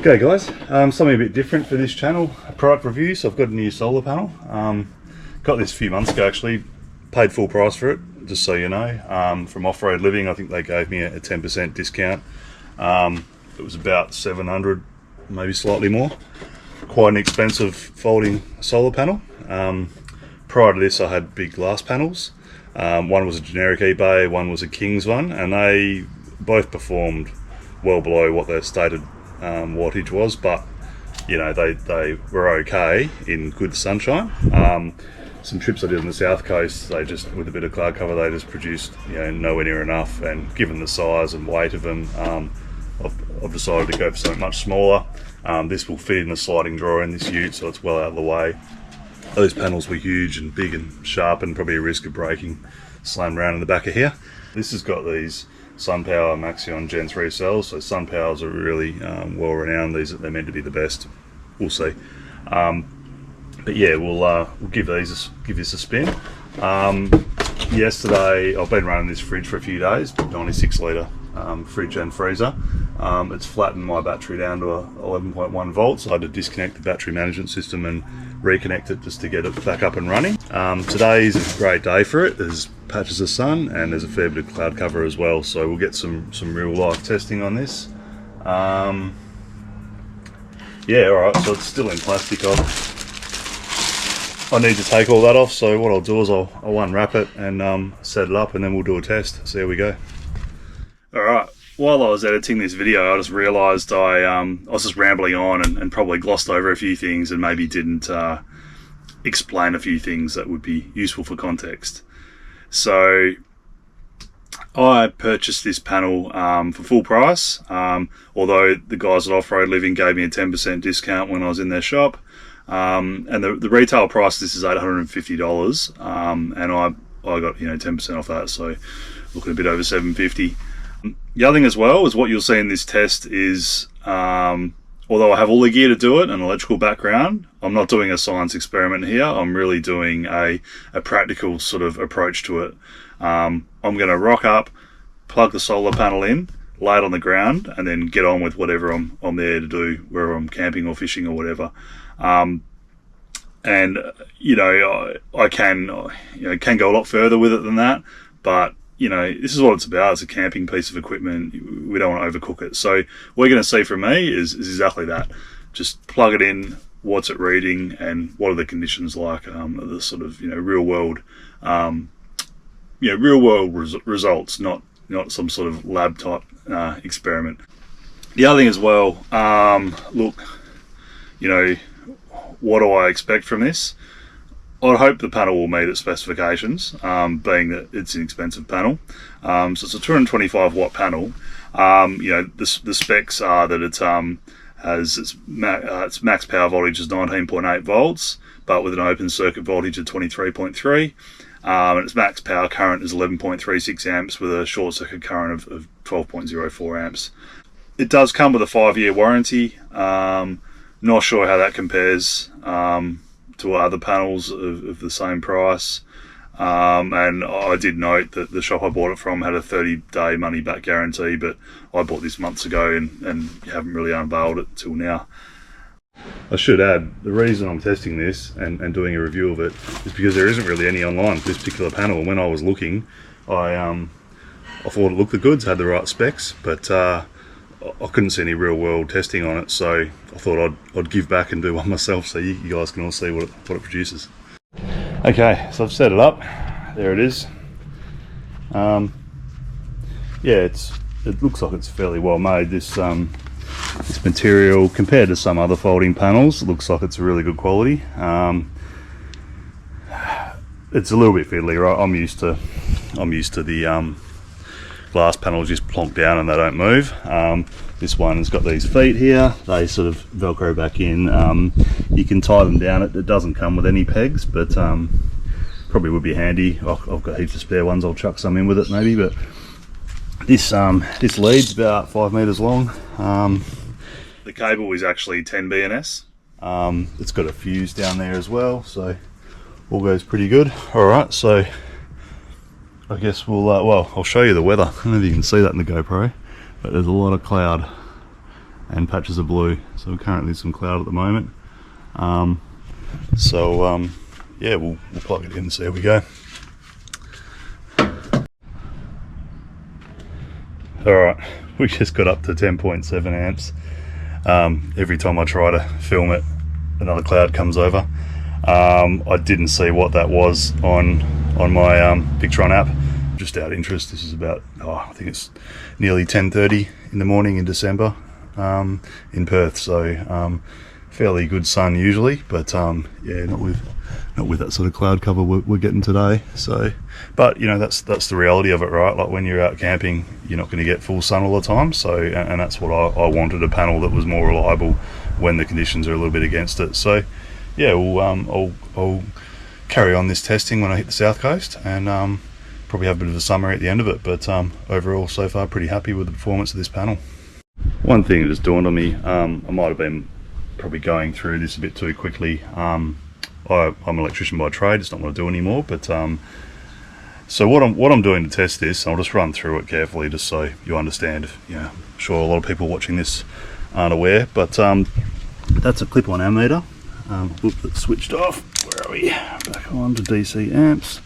Okay guys, something a bit different for this channel, a product review. So I've got a new solar panel, got this a few months ago actually, paid full price for it, just so you know, from Offroad Living. I think they gave me a 10% discount. It was about 700, maybe slightly more. Quite an expensive folding solar panel. Prior to this I had big glass panels. One was a generic eBay, one was a King's one, and they both performed well below what their stated wattage was, but you know, they were okay in good sunshine. Some trips I did on the south coast, they just, with a bit of cloud cover, they just produced, you know, nowhere near enough. And given the size and weight of them, I've decided to go for something much smaller. This will fit in the sliding drawer in this ute, so it's well out of the way. Those panels were huge and big and sharp, and probably a risk of breaking, slammed around in the back of here. This has got these SunPower Maxion Gen 3 cells, so SunPowers are really well renowned. They're meant to be the best. We'll see. But yeah, we'll give this a spin. Yesterday, I've been running this fridge for a few days, 96 litre fridge and freezer. It's flattened my battery down to 11.1 volts. I had to disconnect the battery management system and reconnect it just to get it back up and running. Today is a great day for it. There's patches of sun and there's a fair bit of cloud cover as well, so we'll get some real life testing on this. Yeah, alright, so it's still in plastic. I need to take all that off, so what I'll do is I'll unwrap it and set it up, and then we'll do a test, see how we go. Alright, while I was editing this video, I just realised I was just rambling on and probably glossed over a few things and maybe didn't explain a few things that would be useful for context. So I purchased this panel for full price, although the guys at Offroad Living gave me a 10% discount when I was in their shop. And the retail price of this is $850, and I got, you know, 10% off that, so looking a bit over $750. The other thing as well is what you'll see in this test is, although I have all the gear to do it, an electrical background, I'm not doing a science experiment here. I'm really doing a practical sort of approach to it. I'm going to rock up, plug the solar panel in, lay it on the ground, and then get on with whatever I'm there to do, whether I'm camping or fishing or whatever. And you know, I can go a lot further with it than that, but you know, this is what it's about. It's a camping piece of equipment. We don't want to overcook it. So what you're going to see from me is exactly that. Just plug it in, what's it reading, and what are the conditions like, the sort of, you know, real world results, not some sort of lab type experiment. The other thing as well, look, you know, what do I expect from this? I hope the panel will meet its specifications, being that it's an expensive panel. So it's a 225 watt panel. You know, the specs are that it has its max power voltage is 19.8 volts, but with an open circuit voltage of 23.3. And its max power current is 11.36 amps with a short circuit current of 12.04 amps. It does come with a 5-year warranty. Not sure how that compares to other panels of the same price. And I did note that the shop I bought it from had a 30-day money-back guarantee, but I bought this months ago and haven't really unveiled it till now. I should add, the reason I'm testing this and doing a review of it is because there isn't really any online for this particular panel. And when I was looking, I thought it looked the goods, had the right specs, but I couldn't see any real world testing on it, so I thought I'd give back and do one myself, so you guys can all see what it produces. Okay, so I've set it up. There it is. Yeah, it looks like it's fairly well made. This material, compared to some other folding panels, it looks like it's really good quality. It's a little bit fiddly, right? I'm used to the glass panels just plonk down and they don't move. This one's got these feet here. They sort of velcro back in. You can tie them down. It doesn't come with any pegs, but probably would be handy. I've got heaps of spare ones. I'll chuck some in with it maybe. But this lead's about 5 meters long. The cable is actually 10 BNS. It's got a fuse down there as well, so all goes pretty good. All right, so I guess we'll, well, I'll show you the weather. I don't know if you can see that in the GoPro, but there's a lot of cloud and patches of blue. So currently some cloud at the moment. Yeah, we'll plug it in and see how we go. Alright, we just got up to 10.7 amps. Every time I try to film it, another cloud comes over. I didn't see what that was on my Victron app. Just out of interest, this is about, I think it's nearly 10:30 in the morning in December in Perth, so fairly good sun usually, but yeah, not with that sort of cloud cover we're getting today. So, but you know, that's the reality of it, right? Like when you're out camping, you're not going to get full sun all the time. So, and that's what I wanted, a panel that was more reliable when the conditions are a little bit against it. So yeah, I'll carry on this testing when I hit the south coast, and probably have a bit of a summary at the end of it, but overall so far pretty happy with the performance of this panel. One thing that just dawned on me, I might have been probably going through this a bit too quickly. I'm an electrician by trade, it's not what I do anymore, but so what I'm doing to test this, I'll just run through it carefully just so you understand. Yeah, I'm sure a lot of people watching this aren't aware, but that's a clip-on ammeter. Whoop, that's switched off. Where are we? Back on to DC amps.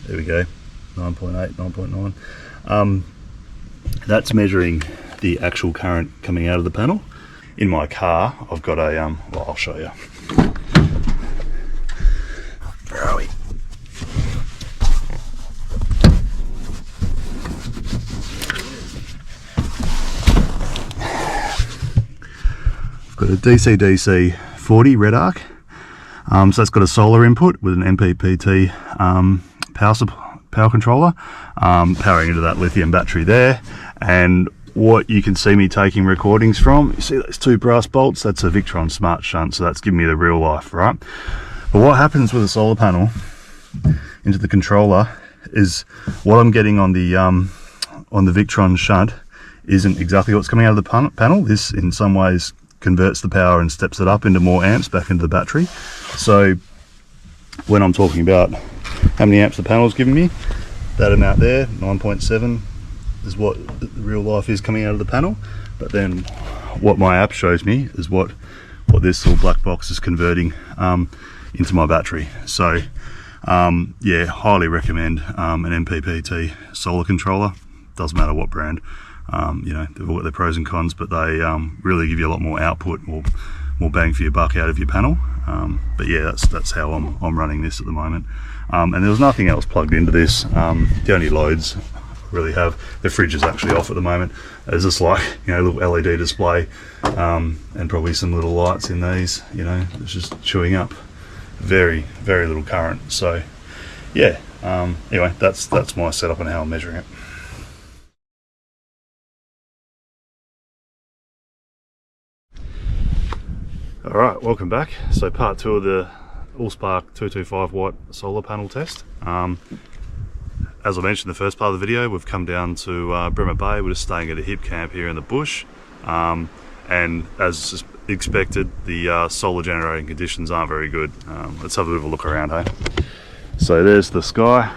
There we go, 9.8, 9.9. That's measuring the actual current coming out of the panel. In my car, I've got a, well, I'll show you. Where are we? I've got a DC-DC 40 red arc. So that's got a solar input with an MPPT power controller, powering into that lithium battery there. And what you can see me taking recordings from, you see those two brass bolts, that's a Victron Smart Shunt, so that's giving me the real life, right? But what happens with a solar panel into the controller is what I'm getting on the Victron Shunt isn't exactly what's coming out of the panel. This in some ways converts the power and steps it up into more amps back into the battery. So when I'm talking about how many amps the panel's giving me, that amount there, 9.7, is what the real life is coming out of the panel. But then what my app shows me is what this little black box is converting into my battery. So yeah, highly recommend an MPPT solar controller. Doesn't matter what brand. You know, they've all got their pros and cons, but they really give you a lot more output, more bang for your buck out of your panel. But yeah, that's how I'm running this at the moment. And there was nothing else plugged into this. The only loads I really have, the fridge is actually off at the moment. There's just like, you know, a little LED display, and probably some little lights in these. You know, it's just chewing up very little current. So yeah, anyway, that's my setup and how I'm measuring it. Alright, welcome back. So part 2 of the Allspark 225 watt solar panel test. As I mentioned in the first part of the video, we've come down to Bremer Bay. We're just staying at a hip camp here in the bush. And as expected, the solar generating conditions aren't very good. Let's have a bit of a look around, hey? So there's the sky,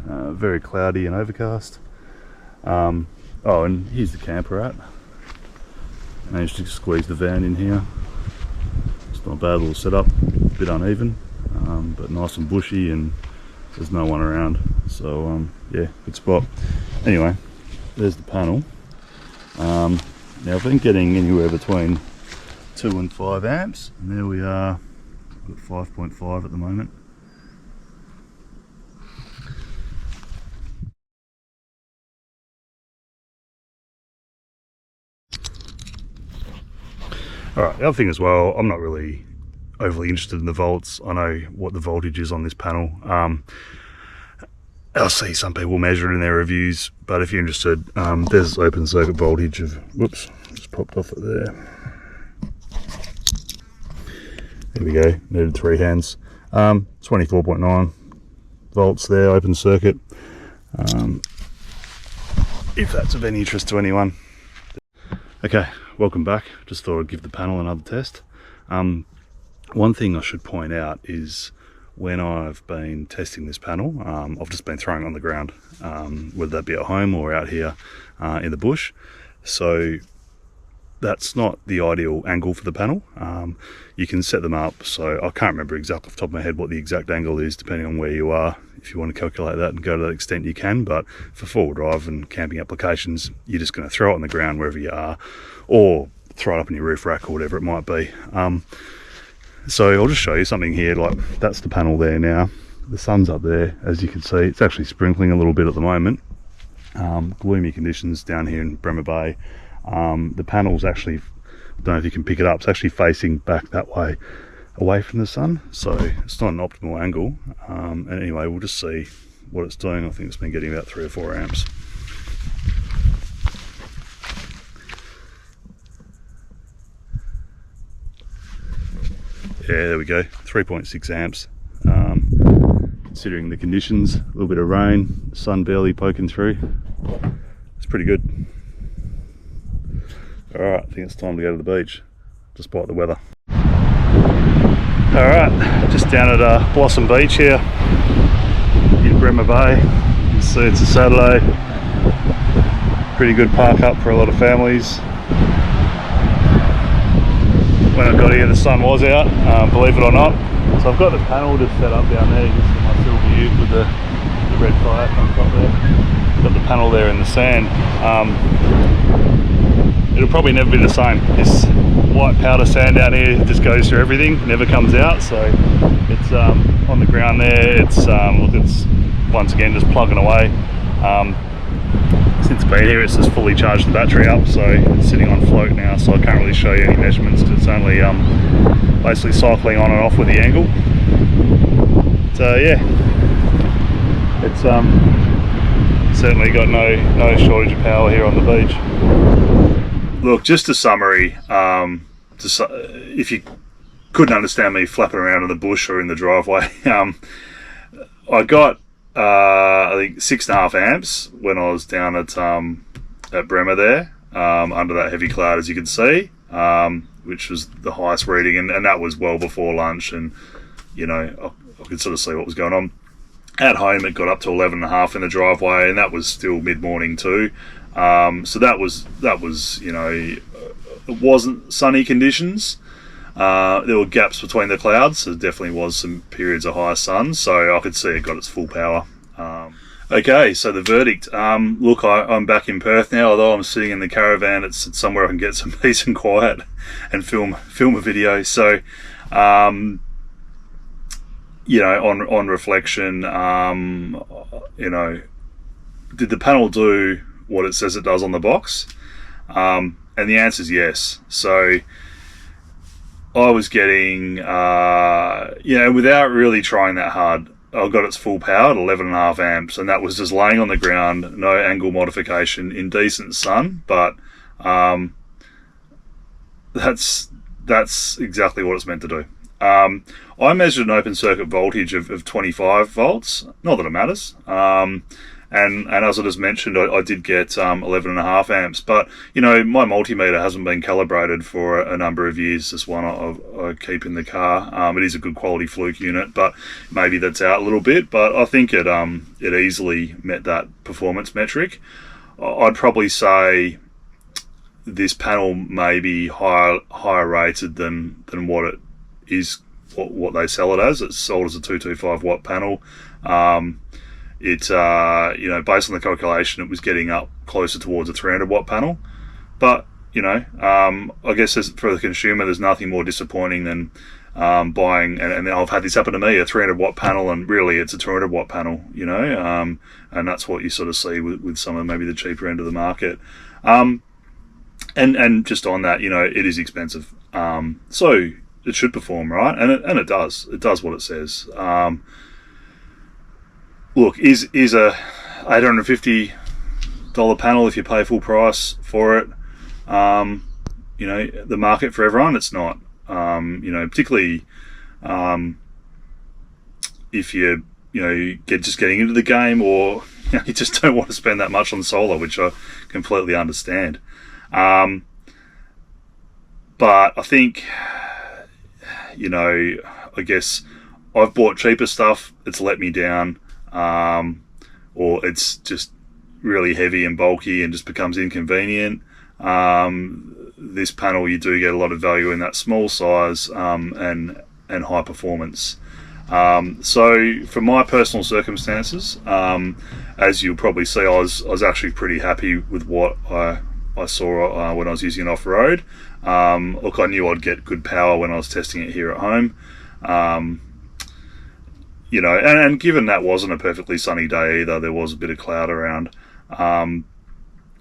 very cloudy and overcast. Oh, and here's the camp we're at. Managed to squeeze the van in here. It's not a bad little setup, a bit uneven, but nice and bushy, and there's no one around. So yeah, good spot. Anyway, there's the panel. Now I've been getting anywhere between 2 and 5 amps, and there we are, got 5.5 at the moment. Alright, the other thing as well, I'm not really overly interested in the volts. I know what the voltage is on this panel. I'll see some people measure it in their reviews, but if you're interested, there's open circuit voltage of, whoops, just popped off it there. There we go, needed 3 hands. 24.9 volts there, open circuit. If that's of any interest to anyone. Okay, welcome back. Just thought I'd give the panel another test. One thing I should point out is when I've been testing this panel, I've just been throwing it on the ground, whether that be at home or out here in the bush. So that's not the ideal angle for the panel. You can set them up, so I can't remember exactly off the top of my head what the exact angle is depending on where you are. If you want to calculate that and go to that extent, you can, but for four-wheel drive and camping applications, you're just going to throw it on the ground wherever you are, or throw it up in your roof rack or whatever it might be. So I'll just show you something here. Like, that's the panel there now. The sun's up there, as you can see. It's actually sprinkling a little bit at the moment. Gloomy conditions down here in Bremer Bay. The panel's actually, I don't know if you can pick it up, it's actually facing back that way, away from the sun, so it's not an optimal angle. And anyway, we'll just see what it's doing. I think it's been getting about 3 or 4 amps. Yeah, there we go, 3.6 amps. Considering the conditions, a little bit of rain, sun barely poking through, it's pretty good. Alright, I think it's time to go to the beach, despite the weather. Alright, just down at Blossom Beach here in Bremer Bay. You can see it's a Saturday. Pretty good park up for a lot of families. When I got here, the sun was out, believe it or not. So I've got the panel just set up down there. You can see my silver ute with the red kayak on top there. Got the panel there in the sand. It'll probably never be the same. This white powder sand down here just goes through everything, never comes out. So it's on the ground there. It's look, it's once again just plugging away. Since it's been here, it's just fully charged the battery up, so it's sitting on float now. So I can't really show you any measurements because it's only basically cycling on and off with the angle. So yeah, it's certainly got no shortage of power here on the beach. Look, just a summary. If you couldn't understand me flapping around in the bush or in the driveway, I got I think 6.5 amps when I was down at Bremer there, under that heavy cloud, as you can see, which was the highest reading, and that was well before lunch, and you know, I could sort of see what was going on. At home it got up to 11.5 in the driveway, and that was still mid-morning too. So that was you know, it wasn't sunny conditions. There were gaps between the clouds, so there definitely was some periods of high sun, so I could see it got its full power. Okay, so the verdict. Look, I'm back in Perth now, although I'm sitting in the caravan. It's somewhere I can get some peace and quiet and film a video. So, you know, on reflection, you know, did the panel do what it says it does on the box? And the answer is yes. So I was getting, you know, without really trying that hard, I got its full power at 11.5 amps, and that was just laying on the ground, no angle modification, in decent sun. But that's exactly what it's meant to do. I measured an open circuit voltage of 25 volts. Not that it matters. And as I just mentioned, I did get 11.5 amps, but you know, my multimeter hasn't been calibrated for a number of years. This one I keep in the car. It is a good quality Fluke unit, but maybe that's out a little bit. But I think it easily met that performance metric. I'd probably say this panel may be higher rated than what it is, what they sell it as. It's sold as a 225 watt panel. It, you know, based on the calculation, it was getting up closer towards a 300 watt panel. But, you know, I guess for the consumer, there's nothing more disappointing than buying, and I've had this happen to me, a 300 watt panel, and really it's a 200 watt panel, you know, and that's what you sort of see with some of maybe the cheaper end of the market. And just on that, you know, it is expensive. So it should perform, right? And it does. It does what it says. Look, is a $850 panel, if you pay full price for it, you know, the market for everyone? It's not. You know, particularly if you getting into the game, or you know, you just don't want to spend that much on solar, which I completely understand. But I think, you know, I guess I've bought cheaper stuff, it's let me down. Or it's just really heavy and bulky and just becomes inconvenient. this panel you do get a lot of value in that small size and high performance. So from my personal circumstances, as you'll probably see, I was actually pretty happy with what I saw when I was using it off-road. Look, I knew I'd get good power when I was testing it here at home. You know, and given that wasn't a perfectly sunny day either, there was a bit of cloud around. On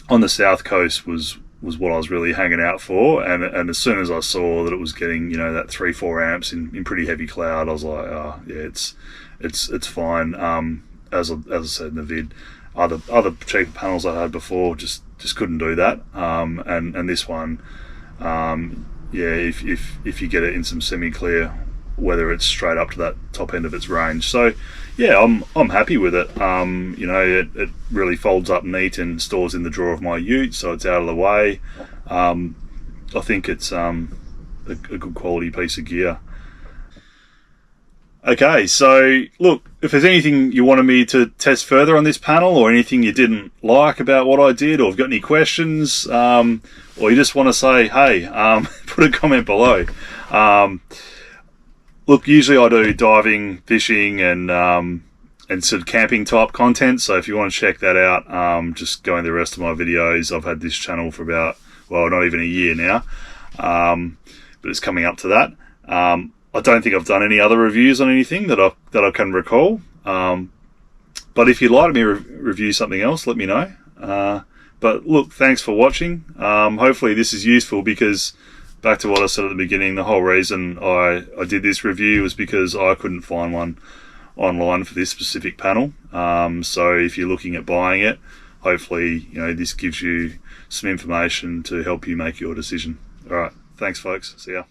the south coast was what I was really hanging out for, and as soon as I saw that it was getting, you know, that 3-4 amps in pretty heavy cloud, I was like, oh yeah, it's fine. As I said in the vid, other cheaper panels I had before just couldn't do that. And this one, yeah, if you get it in some semi-clear weather, it's straight up to that top end of its range. So yeah, I'm happy with it. You know, it really folds up neat and stores in the drawer of my ute, so it's out of the way. I think it's a good quality piece of gear. Okay, so look, if there's anything you wanted me to test further on this panel, or anything you didn't like about what I did, or have got any questions, or you just want to say, hey, put a comment below. Look, usually I do diving, fishing, and sort of camping type content. So if you want to check that out, just go in the rest of my videos. I've had this channel for about, well, not even a year now, but it's coming up to that. I don't think I've done any other reviews on anything that I can recall. But if you'd like me to review something else, let me know. But look, thanks for watching. Hopefully this is useful, because back to what I said at the beginning, the whole reason I did this review was because I couldn't find one online for this specific panel. So if you're looking at buying it, hopefully, you know, this gives you some information to help you make your decision. All right, thanks folks, see ya.